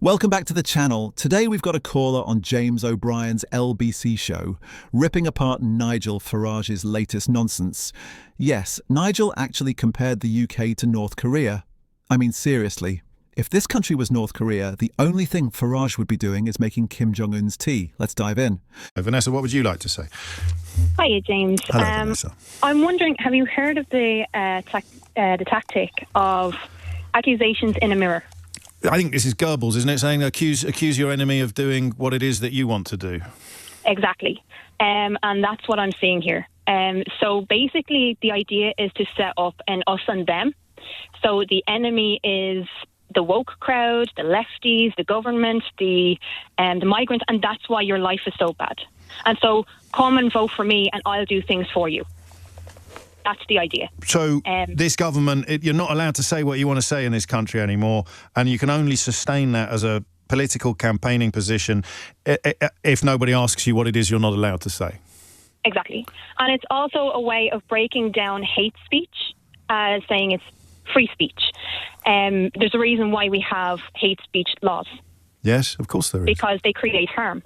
Welcome back to the channel. Today we've got a caller on James O'Brien's LBC show, ripping apart Nigel Farage's latest nonsense. Yes, Nigel actually compared the UK to North Korea. I mean, seriously, if this country was North Korea, the only thing Farage would be doing is making Kim Jong-un's tea. Let's dive in. Vanessa, what would you like to say? Hiya, James. Hello, Vanessa. I'm wondering, have you heard of the tactic of accusations in a mirror? I think this is Goebbels, isn't it? Saying accuse your enemy of doing what it is that you want to do. Exactly. And that's what I'm seeing here. So basically, the idea is to set up an us and them. So the enemy is the woke crowd, the lefties, the government, the migrants, and that's why your life is so bad. And so come and vote for me and I'll do things for you. That's the idea. So this government, you're not allowed to say what you want to say in this country anymore, and you can only sustain that as a political campaigning position if nobody asks you what it is you're not allowed to say. Exactly. And it's also a way of breaking down hate speech, saying it's free speech. There's a reason why we have hate speech laws. Yes, of course there is. Because they create harm.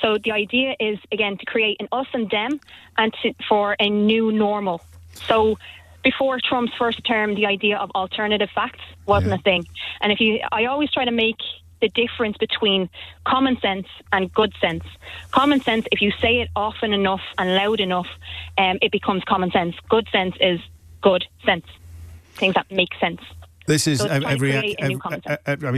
So the idea is, again, to create an us and them and for a new normal. So before Trump's first term, the idea of alternative facts wasn't a thing. And I always try to make the difference between common sense and good sense. Common sense, if you say it often enough and loud enough, it becomes common sense. Good sense is good sense. Things that make sense. This is a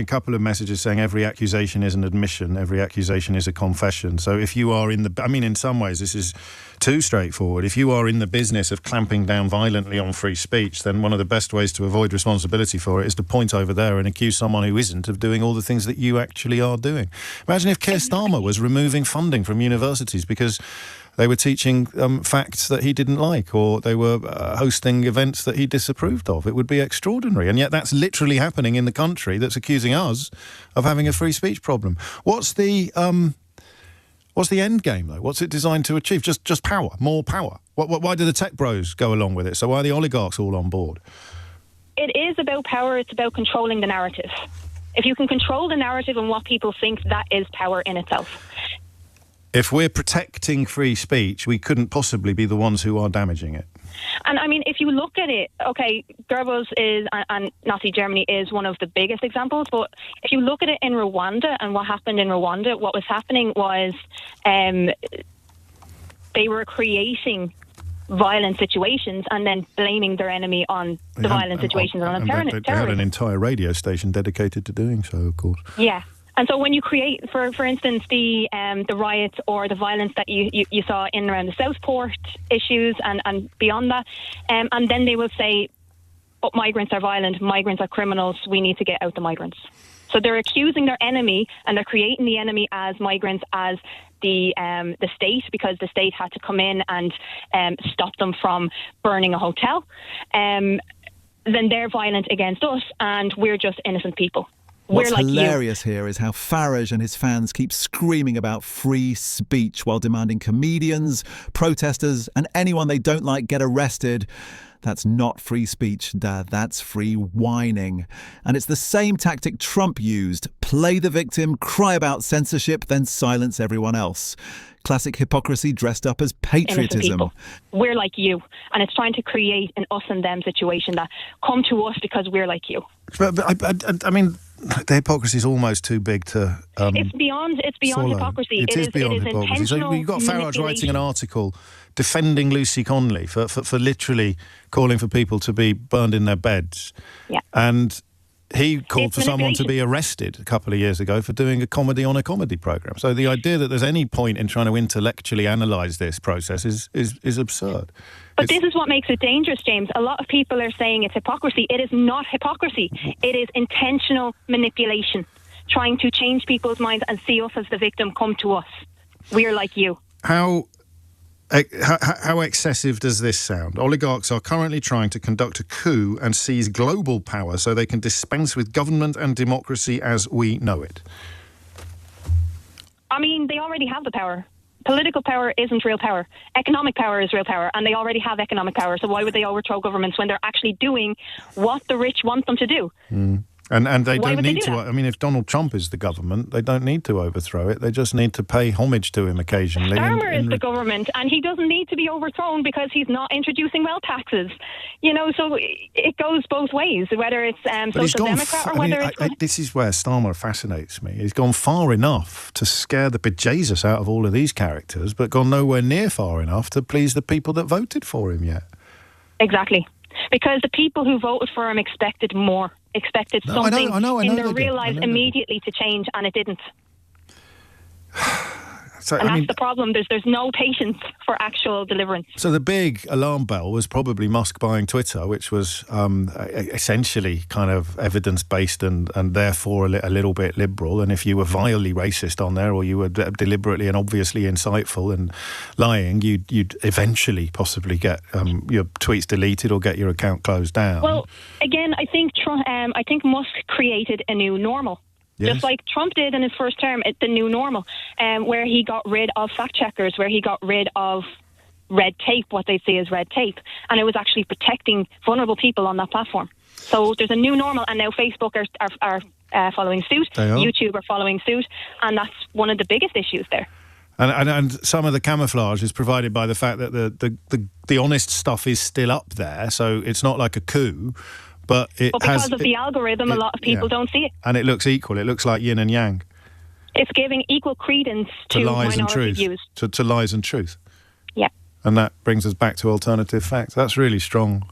couple of messages saying every accusation is an admission, every accusation is a confession. So if you are in some ways this is too straightforward. If you are in the business of clamping down violently on free speech, then one of the best ways to avoid responsibility for it is to point over there and accuse someone who isn't of doing all the things that you actually are doing. Imagine if Keir Starmer was removing funding from universities because they were teaching facts that he didn't like, or they were hosting events that he disapproved of. It would be extraordinary. And yet that's literally happening in the country that's accusing us of having a free speech problem. What's the end game, though? What's it designed to achieve? Just power, more power. Why do the tech bros go along with it? So why are the oligarchs all on board? It is about power. It's about controlling the narrative. If you can control the narrative and what people think, that is power in itself. If we're protecting free speech, we couldn't possibly be the ones who are damaging it. And I mean, if you look at it, okay, Goebbels and Nazi Germany is one of the biggest examples, but if you look at it in Rwanda and what happened in Rwanda, what was happening was they were creating violent situations and then blaming their enemy on the violent situations and on terrorism. They had an entire radio station dedicated to doing so, of course. Yeah. And so when you create, for instance, the riots or the violence that you saw in and around the Southport issues and beyond that, and then they will say, oh, migrants are violent, migrants are criminals, we need to get out the migrants. So they're accusing their enemy and they're creating the enemy as migrants, as the state, because the state had to come in and stop them from burning a hotel. Then they're violent against us and we're just innocent people. What's hilarious here is how Farage and his fans keep screaming about free speech while demanding comedians, protesters and anyone they don't like get arrested. That's not free speech, Dad. That's free whining. And it's the same tactic Trump used. Play the victim, cry about censorship, then silence everyone else. Classic hypocrisy dressed up as patriotism. We're like you. And it's trying to create an us and them situation that come to us because we're like you. But I mean, the hypocrisy is almost too big to It's beyond hypocrisy. It is beyond hypocrisy. So you've got Farage writing an article defending Lucy Conley for literally calling for people to be burned in their beds. Yeah. And he called for someone to be arrested a couple of years ago for doing a comedy on a comedy programme. So the idea that there's any point in trying to intellectually analyse this process is absurd. But this is what makes it dangerous, James. A lot of people are saying it's hypocrisy. It is not hypocrisy. It is intentional manipulation, trying to change people's minds and see us as the victim, come to us. We're like you. How excessive does this sound? Oligarchs are currently trying to conduct a coup and seize global power so they can dispense with government and democracy as we know it. I mean, they already have the power. Political power isn't real power. Economic power is real power, and they already have economic power. So why would they overthrow governments when they're actually doing what the rich want them to do? And they Why don't would they need do to. that? I mean, if Donald Trump is the government, they don't need to overthrow it. They just need to pay homage to him occasionally. Starmer is the government, and he doesn't need to be overthrown because he's not introducing wealth taxes. So it goes both ways, whether it's Social Democrat or whether it's... This is where Starmer fascinates me. He's gone far enough to scare the bejesus out of all of these characters, but gone nowhere near far enough to please the people that voted for him yet. Exactly. Because the people who voted for him expected more, something in their real lives immediately to change, and it didn't. That's the problem. There's no patience for actual deliverance. So the big alarm bell was probably Musk buying Twitter, which was essentially kind of evidence-based and therefore a little bit liberal. And if you were vilely racist on there, or you were deliberately and obviously insightful and lying, you'd eventually possibly get your tweets deleted or get your account closed down. Well, again, I think Musk created a new normal. Yes. Just like Trump did in his first term, the new normal, where he got rid of fact checkers, where he got rid of red tape, what they see as red tape, and it was actually protecting vulnerable people on that platform. So there's a new normal, and now Facebook are following suit, YouTube are following suit, and that's one of the biggest issues there. And some of the camouflage is provided by the fact that the honest stuff is still up there, so it's not like a coup. But because of the algorithm, a lot of people don't see it. And it looks equal. It looks like yin and yang. It's giving equal credence to lies and truth. Views. To lies and truth. Yeah. And that brings us back to alternative facts. That's really strong.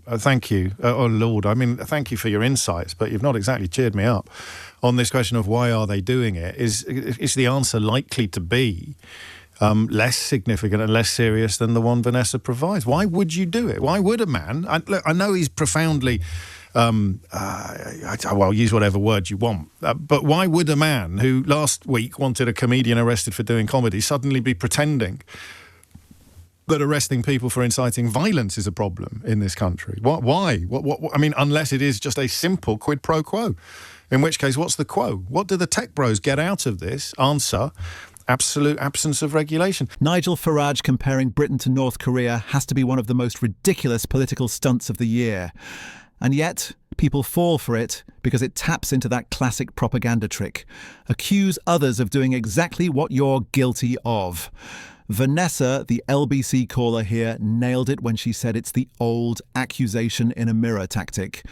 Thank you. Oh, Lord. I mean, thank you for your insights, but you've not exactly cheered me up on this question of why are they doing it. Is the answer likely to be less significant and less serious than the one Vanessa provides? Why would you do it? Why would a man... Look, I know he's profoundly... well, use whatever word you want. But why would a man who last week wanted a comedian arrested for doing comedy suddenly be pretending that arresting people for inciting violence is a problem in this country? Why? What, I mean, unless it is just a simple quid pro quo. In which case, what's the quo? What do the tech bros get out of this? Answer... absolute absence of regulation. Nigel Farage comparing Britain to North Korea has to be one of the most ridiculous political stunts of the year. And yet, people fall for it because it taps into that classic propaganda trick. Accuse others of doing exactly what you're guilty of. Vanessa, the LBC caller here, nailed it when she said it's the old accusation in a mirror tactic.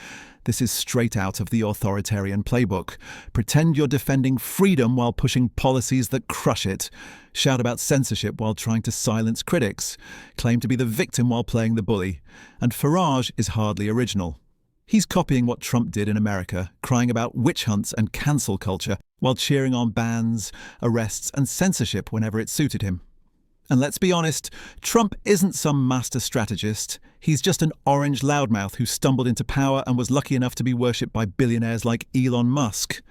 This is straight out of the authoritarian playbook. Pretend you're defending freedom while pushing policies that crush it. Shout about censorship while trying to silence critics. Claim to be the victim while playing the bully. And Farage is hardly original. He's copying what Trump did in America, crying about witch hunts and cancel culture while cheering on bans, arrests and censorship whenever it suited him. And let's be honest, Trump isn't some master strategist. He's just an orange loudmouth who stumbled into power and was lucky enough to be worshipped by billionaires like Elon Musk.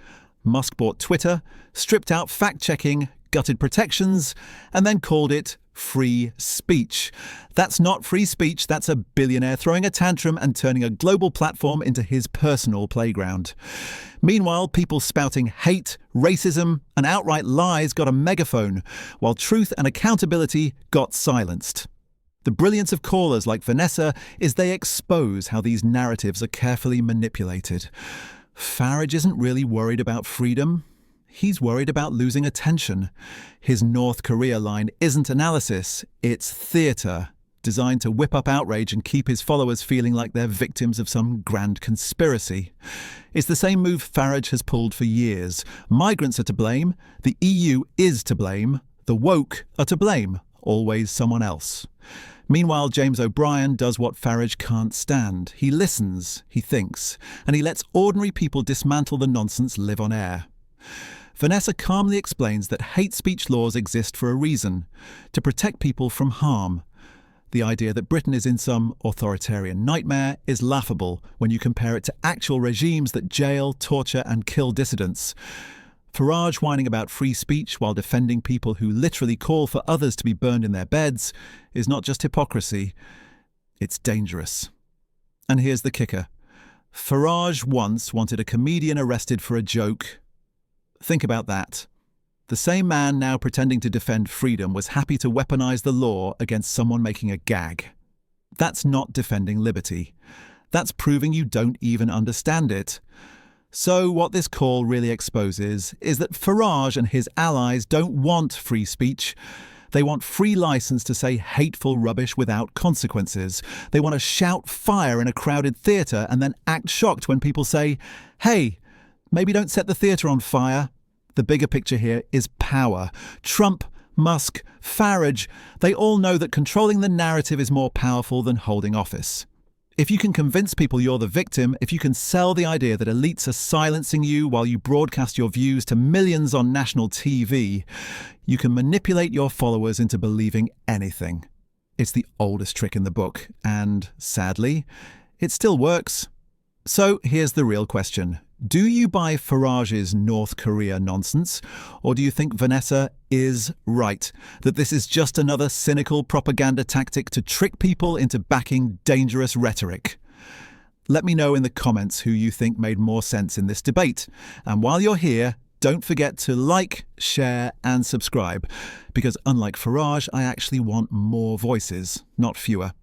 Musk bought Twitter, stripped out fact-checking, gutted protections, and then called it free speech. That's not free speech, that's a billionaire throwing a tantrum and turning a global platform into his personal playground. Meanwhile, people spouting hate, racism, and outright lies got a megaphone, while truth and accountability got silenced. The brilliance of callers like Vanessa is they expose how these narratives are carefully manipulated. Farage isn't really worried about freedom. He's worried about losing attention. His North Korea line isn't analysis, it's theatre, designed to whip up outrage and keep his followers feeling like they're victims of some grand conspiracy. It's the same move Farage has pulled for years. Migrants are to blame, the EU is to blame, the woke are to blame, always someone else. Meanwhile, James O'Brien does what Farage can't stand. He listens, he thinks, and he lets ordinary people dismantle the nonsense live on air. Vanessa calmly explains that hate speech laws exist for a reason, to protect people from harm. The idea that Britain is in some authoritarian nightmare is laughable when you compare it to actual regimes that jail, torture and kill dissidents. Farage whining about free speech while defending people who literally call for others to be burned in their beds is not just hypocrisy, it's dangerous. And here's the kicker. Farage once wanted a comedian arrested for a joke. Think about that. The same man now pretending to defend freedom was happy to weaponize the law against someone making a gag. That's not defending liberty. That's proving you don't even understand it. So what this call really exposes is that Farage and his allies don't want free speech. They want free license to say hateful rubbish without consequences. They want to shout fire in a crowded theatre and then act shocked when people say, hey, maybe don't set the theatre on fire. The bigger picture here is power. Trump, Musk, Farage, they all know that controlling the narrative is more powerful than holding office. If you can convince people you're the victim, if you can sell the idea that elites are silencing you while you broadcast your views to millions on national TV, you can manipulate your followers into believing anything. It's the oldest trick in the book, and sadly, it still works. So here's the real question. Do you buy Farage's North Korea nonsense, or do you think Vanessa is right, that this is just another cynical propaganda tactic to trick people into backing dangerous rhetoric? Let me know in the comments who you think made more sense in this debate. And while you're here, don't forget to like, share and subscribe, because unlike Farage, I actually want more voices, not fewer.